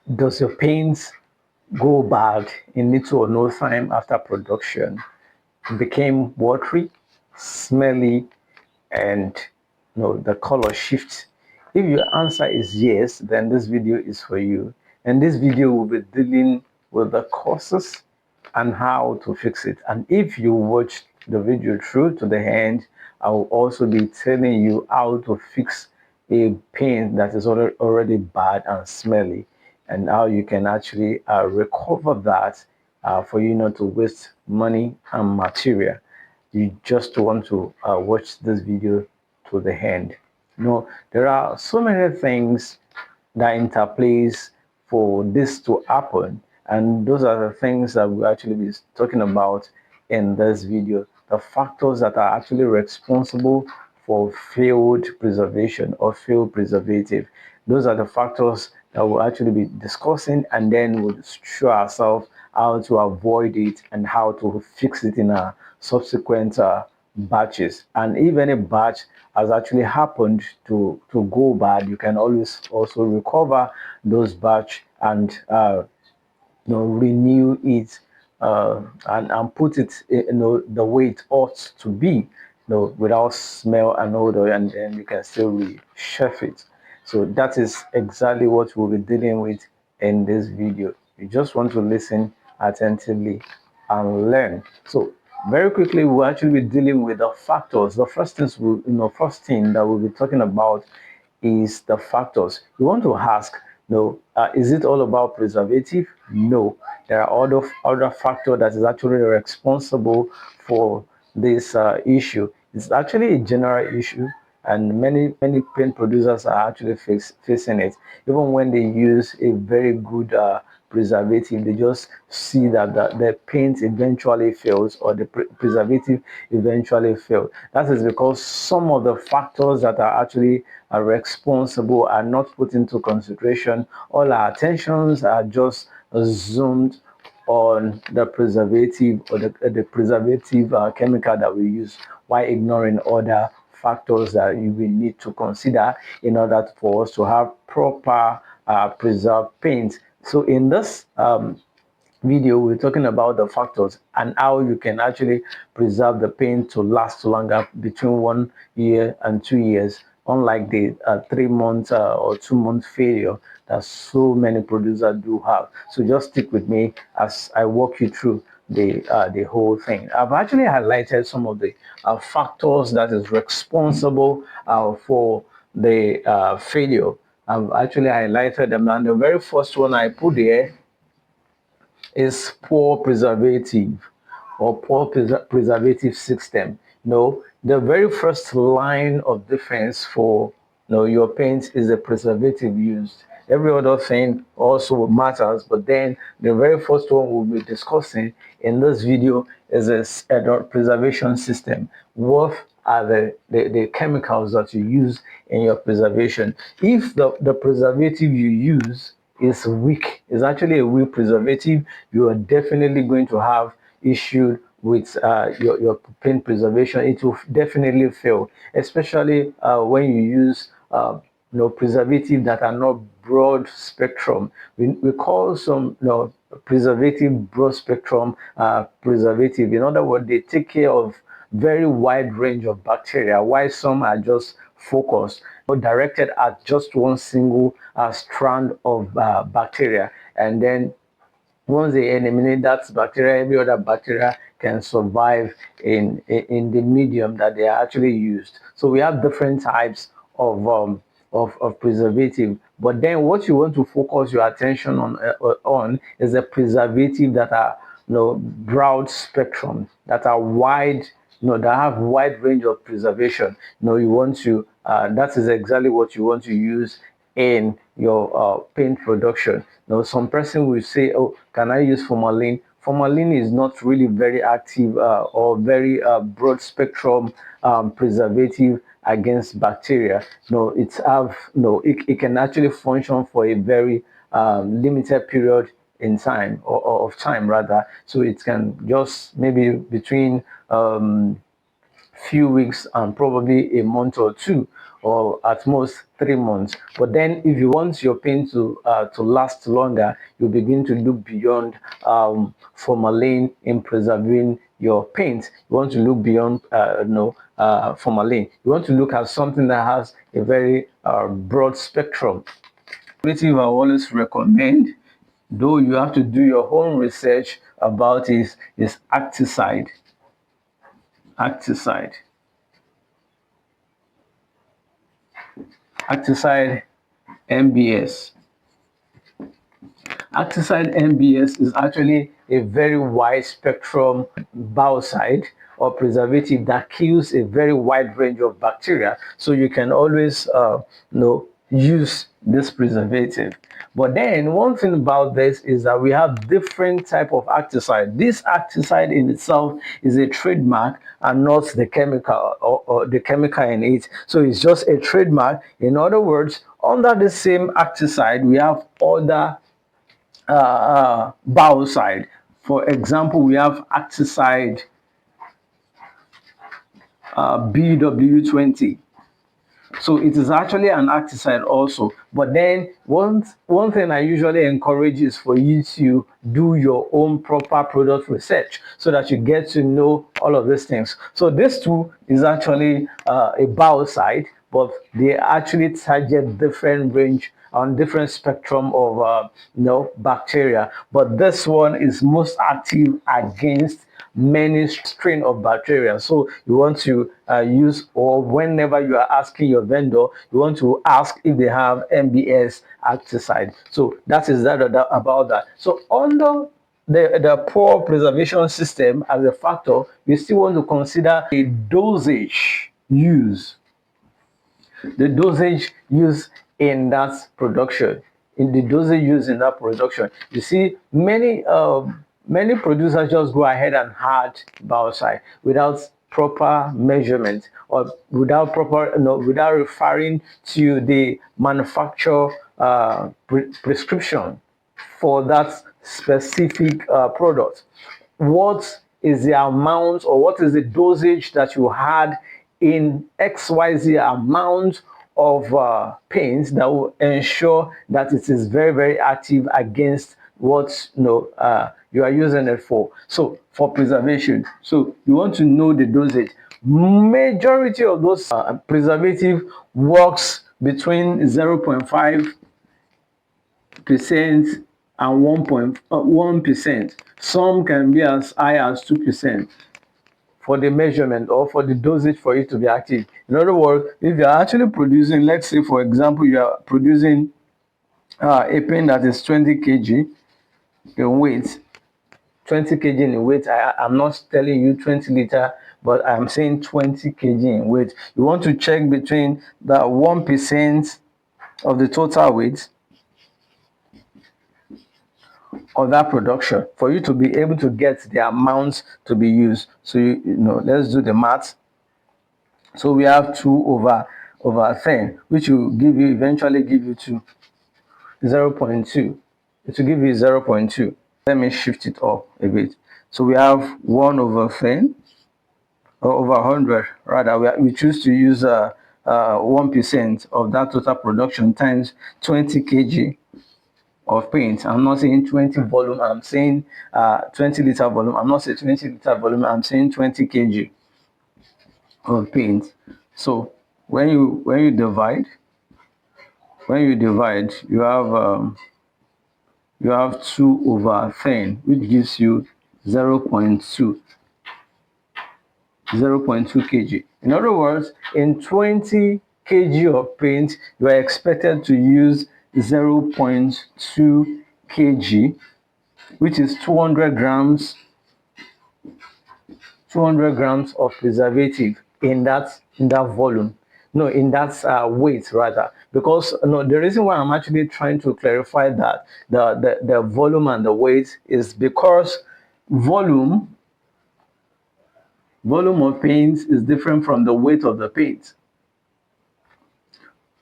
Does your paint go bad in little or no time after production? It became watery, smelly, and the color shifts. If your answer is yes, then this video is for you. And this video will be dealing with the causes and how to fix it. And if you watch the video through to the end, I will also be telling you how to fix a paint that is already bad and smelly, and how you can actually recover that for you not to waste money and material. You just want to watch this video to the end. There are so many things that interplays for this to happen, and those are the things that we'll actually be talking about in this video. The factors that are actually responsible for failed preservation or failed preservative. Those are the factors that we'll actually be discussing, and then we'll show ourselves how to avoid it and how to fix it in a subsequent batches. And if any batch has actually happened to go bad, you can always also recover those batch and renew it, and put it the way it ought to be, without smell and odor, and then you can still chef it. So that is exactly what we'll be dealing with in this video. You just want to listen attentively and learn. So very quickly, we'll actually be dealing with the factors. The first thing that we'll be talking about is the factors. We want to ask, is it all about preservative? No, there are other factors that is actually responsible for this issue. It's actually a general issue, and many paint producers are actually facing it. Even when they use a very good preservative, they just see that the paint eventually fails, or the preservative eventually fails. That is because some of the factors that are actually responsible are not put into consideration. All our attentions are just zoomed on the preservative, or the preservative chemical that we use, while ignoring other factors that you will need to consider in order for us to have proper preserved paint. So in this video, we're talking about the factors and how you can actually preserve the paint to last longer, between 1 year and 2 years, unlike the 3 months or 2 month failure that so many producers do have. So just stick with me as I walk you through the whole thing. I've actually highlighted some of the factors that is responsible for the failure. I've actually highlighted them, and the very first one I put there is poor preservative, or poor preservative system. The very first line of defense for your paint is the preservative used. Every other thing also matters, but then the very first one we'll be discussing in this video is a preservation system. What are the chemicals that you use in your preservation? If the preservative you use is weak, is actually a weak preservative, you are definitely going to have issue with your paint preservation. It will definitely fail, especially when you use preservative that are not broad spectrum. We call some preservative broad spectrum preservative. In other words, they take care of very wide range of bacteria, while some are just focused or directed at just one single strand of bacteria. And then once they eliminate that bacteria, every other bacteria can survive in the medium that they are actually used. So we have different types of preservative. But then what you want to focus your attention on is the preservative that are broad spectrum, that are wide, that have wide range of preservation. You want to that is exactly what you want to use in your paint production. Now, some person will say, "Oh, can I use formalin?" Formalin is not really very active or very broad spectrum preservative against bacteria. No, it's have no. It can actually function for a very limited period in time, or of time rather. So it can just maybe between few weeks and probably a month or two, or at most 3 months. But then if you want your paint to last longer, you begin to look beyond formalin in preserving your paint. You want to look beyond formalin. You want to look at something that has a very broad spectrum. Preservative I always recommend, though you have to do your own research about, is Acticide. Acticide. Acticide MBS. Acticide MBS is actually a very wide spectrum biocide or preservative that kills a very wide range of bacteria. So you can always use this preservative. But then one thing about this is that we have different type of Acticide. This Acticide in itself is a trademark and not the chemical or the chemical in it. So it's just a trademark. In other words, under the same Acticide, we have other biocide. For example, we have Acticide BW20. So it is actually an Acticide also. But then one thing I usually encourage is for you to do your own proper product research so that you get to know all of these things. So this too is actually a biocide, but they actually target different range on different spectrum of bacteria. But this one is most active against many strain of bacteria. So you want to use, or whenever you are asking your vendor, you want to ask if they have MBS Acticide. So that is that about that. So under the poor preservation system as a factor, you still want to consider a dosage used, the dosage used in that production. In the dosage used in that production, you see many producers just go ahead and add biocide without proper measurement, or without referring to the manufacturer prescription for that specific product. What is the amount, or what is the dosage that you had in XYZ amount of paint that will ensure that it is very, very active against what you are using it for. So for preservation, so you want to know the dosage. Majority of those preservative works between 0.5% and 1.1%. Some can be as high as 2% for the measurement or for the dosage for it to be active. In other words, if you are actually producing, let's say for example, you are producing a paint that is 20 kg in weight, 20 kg in weight. I'm not telling you 20 liter, but I'm saying 20 kg in weight. You want to check between the 1% of the total weight of that production for you to be able to get the amount to be used. So let's do the math. So we have 2 over 10, which will eventually give you 0.2. It will give you 0.2. Let me shift it up a bit. So we have 1 over 10, or over 100 rather. We choose to use 1% of that total production times 20 kg of paint. I'm not saying 20 volume, I'm saying 20 liter volume. I'm not saying 20 liter volume, I'm saying 20 kg of paint. So when you divide, you have 2 over 10, which gives you 0.2 kg. In other words, in 20 kg of paint, you are expected to use 0.2 kg, which is 200 grams of preservative in that volume. No, in that weight rather. Because the reason why I'm actually trying to clarify that the volume and the weight is because volume of paint is different from the weight of the paint.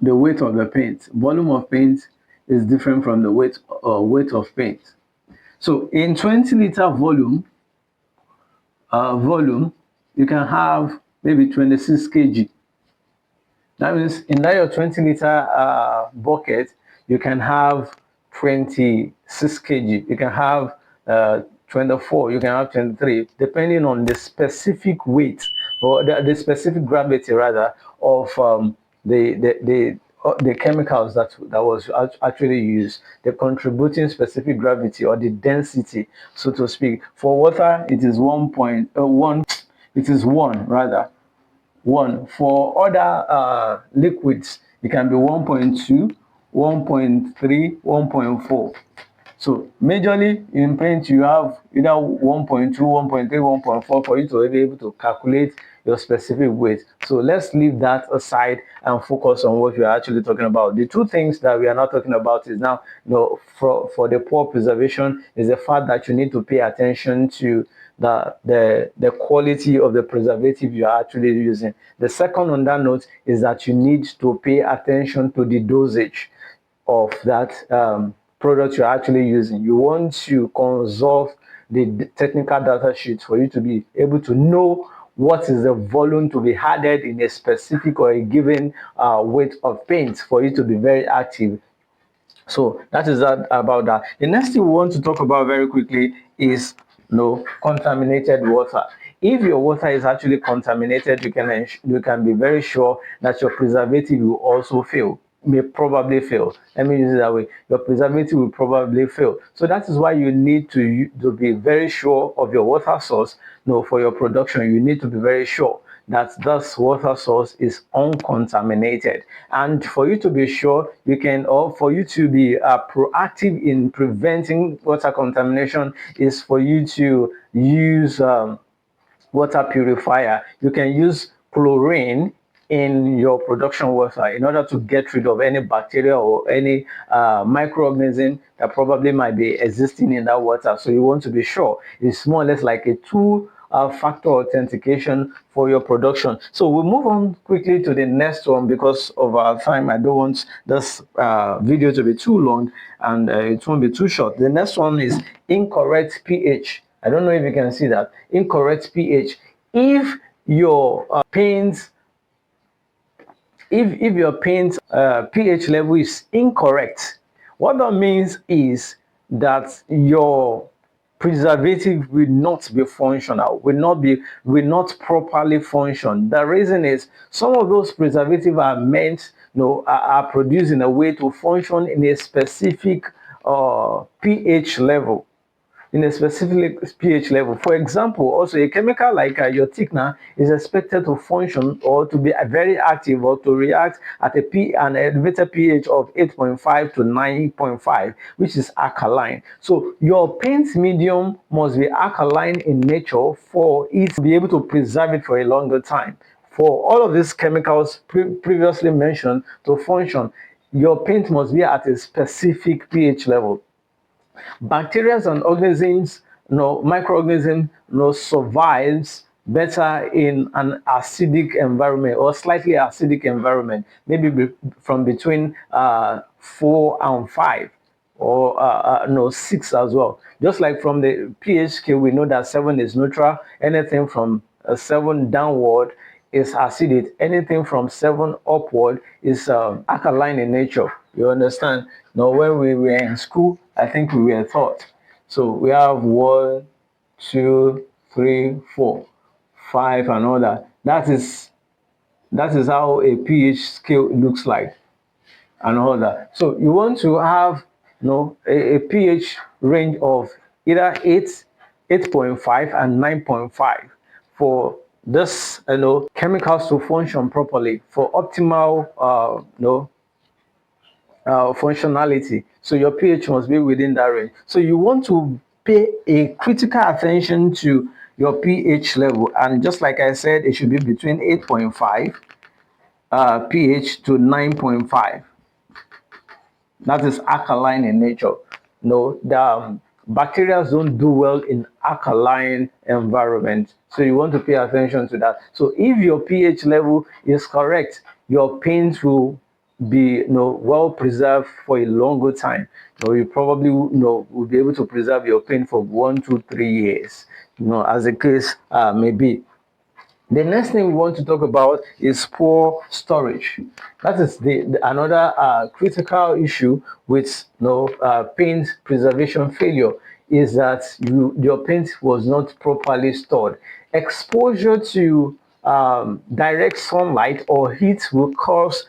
The weight of the paint, volume of paint is different from the weight of paint. So in 20 liter volume, you can have maybe 26 kg. That means in that your 20-liter bucket, you can have 26 kg. You can have 24. You can have 23, depending on the specific weight or the specific gravity rather of the chemicals that was actually used, the contributing specific gravity or the density, so to speak. For water, it is 1.1. It is one rather one. For other liquids, it can be 1.2, 1.3, 1.4. So majorly in paint, you have either 1.2, 1.3, 1.4 for you to be able to calculate your specific weight. So let's leave that aside and focus on what we are actually talking about. The two things that we are not talking about is now, for the poor preservation, is the fact that you need to pay attention to the quality of the preservative you are actually using. The second on that note is that you need to pay attention to the dosage of that product you're actually using. You want to consult the technical data sheet for you to be able to know what is the volume to be added in a specific or a given weight of paint for you to be very active. So that is that about that. The next thing we want to talk about very quickly is contaminated water. If your water is actually contaminated, you can be very sure that your preservative will also fail. May probably fail. Let me use it that way. Your preservative will probably fail. So that is why you need to be very sure of your water source. For your production, you need to be very sure that this water source is uncontaminated. And for you to be sure, or for you to be proactive in preventing water contamination, is for you to use water purifier. You can use chlorine in your production water in order to get rid of any bacteria or any microorganism that probably might be existing in that water. So you want to be sure. It's more or less like a two-factor authentication for your production. So we'll move on quickly to the next one because of our time. I don't want this video to be too long, and it won't be too short. The next one is incorrect pH. I don't know if you can see that. Incorrect pH. If your paint if your paint pH level is incorrect, what that means is that your preservative will not be functional, will not properly function. The reason is some of those preservatives are meant, are produced in a way to function in a specific pH level, in a specific pH level. For example, also a chemical like your thickener is expected to function or to be very active or to react at an elevated pH of 8.5 to 9.5, which is alkaline. So your paint medium must be alkaline in nature for it to be able to preserve it for a longer time. For all of these chemicals previously mentioned to function, your paint must be at a specific pH level. Bacteria and organisms, microorganisms, survives better in an acidic environment or slightly acidic environment, maybe from between 4 and 5, or no, 6 as well. Just like from the pH scale, we know that 7 is neutral. Anything from 7 downward is acidic. Anything from 7 upward is alkaline in nature. You understand? Now, when we were in school, I think we were taught. So we have 1, 2, 3, 4, 5, and all that. That is how a pH scale looks like, and all that. So you want to have a pH range of either 8, 8.5, and 9.5 for this chemicals to function properly, for optimal functionality. So your pH must be within that range. So you want to pay a critical attention to your pH level, and just like I said, it should be between 8.5 pH to 9.5. That is alkaline in nature. The bacteria don't do well in alkaline environment, so you want to pay attention to that. So if your pH level is correct, your paint will be well preserved for a longer time. You probably will be able to preserve your paint for 1 to 3 years, as the case may be. The next thing we want to talk about is poor storage. That is another critical issue with paint preservation failure, is that your paint was not properly stored. Exposure to direct sunlight or heat will cause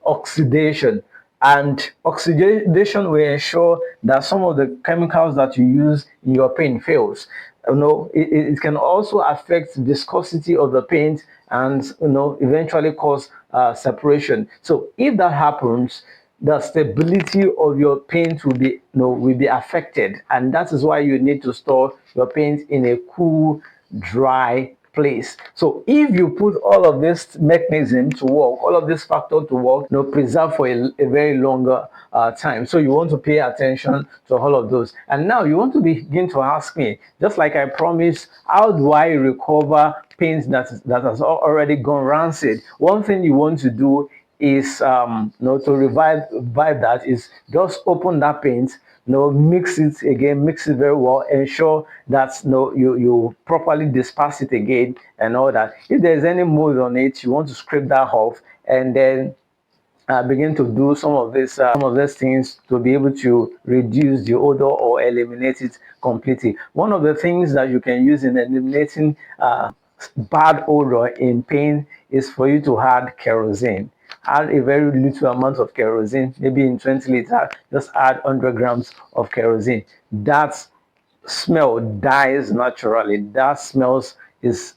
oxidation, and oxidation will ensure that some of the chemicals that you use in your paint fails. It can also affect viscosity of the paint, and eventually cause separation. So if that happens, the stability of your paint will be affected, and that is why you need to store your paint in a cool, dry place. So if you put all of this mechanism to work, all of this factor to work, preserve for a very longer time. So you want to pay attention to all of those. And now you want to begin to ask me, just like I promised, how do I recover paint that has already gone rancid? One thing you want to do is to revive that is just open that paint, mix it again, mix it very well, ensure that you properly disperse it again and all that. If there's any mold on it, you want to scrape that off, and then begin to do some of these things to be able to reduce the odor or eliminate it completely. One of the things that you can use in eliminating bad odor in paint is for you to add kerosene. Add a very little amount of kerosene, maybe in 20 liters, just add 100 grams of kerosene. That smell dies naturally. That smells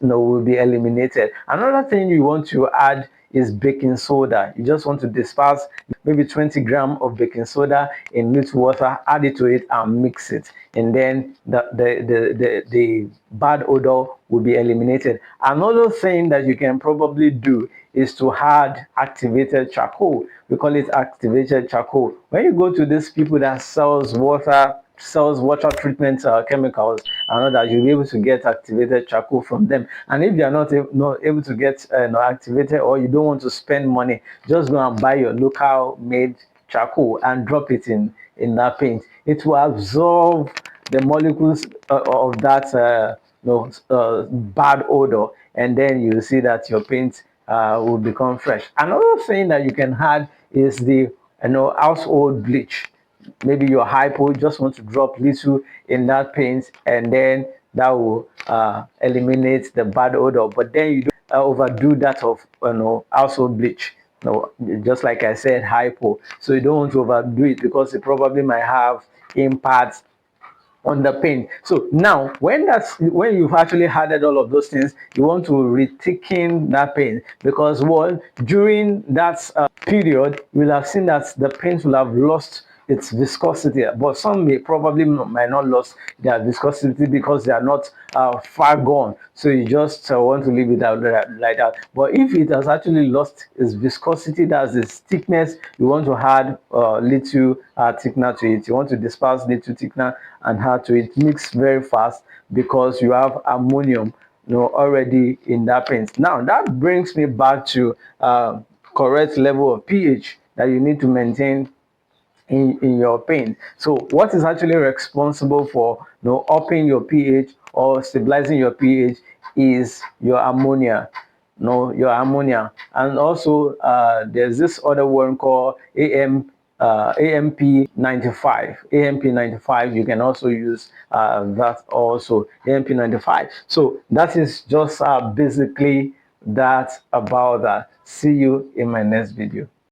will be eliminated. Another thing you want to add is baking soda. You just want to disperse maybe 20 grams of baking soda in little water, add it to it and mix it, and then the bad odor will be eliminated. Another thing that you can probably do is to add activated charcoal. We call it activated charcoal. When you go to these people that sells water treatment chemicals, I know that you'll be able to get activated charcoal from them. And if you're not able to get activated, or you don't want to spend money, just go and buy your local made charcoal and drop it in that paint. It will absorb the molecules of that bad odor, and then you see that your paint will become fresh. Another thing that you can add is the household bleach. Maybe your hypo, just want to drop little in that paint, and then that will eliminate the bad odor. But then you don't overdo that of household bleach. No, just like I said, hypo. So you don't want to overdo it, because it probably might have impact on the paint. So now when you've actually added all of those things, you want to rethicken that paint, because during that period, you will have seen that the paint will have lost its viscosity, but some might not lost their viscosity because they are not far gone. So you just want to leave it out like that. But if it has actually lost its viscosity, that's its thickness, you want to add little thickener to it. You want to disperse little thickener and add to it. Mix very fast, because you have ammonium already in that paint. Now that brings me back to correct level of pH that you need to maintain in your paint. So what is actually responsible for upping your pH or stabilizing your pH is your ammonia. Your ammonia. And also there's this other one called AMP 95. AMP 95, you can also use that also, AMP 95. So that is just basically that about that. See you in my next video.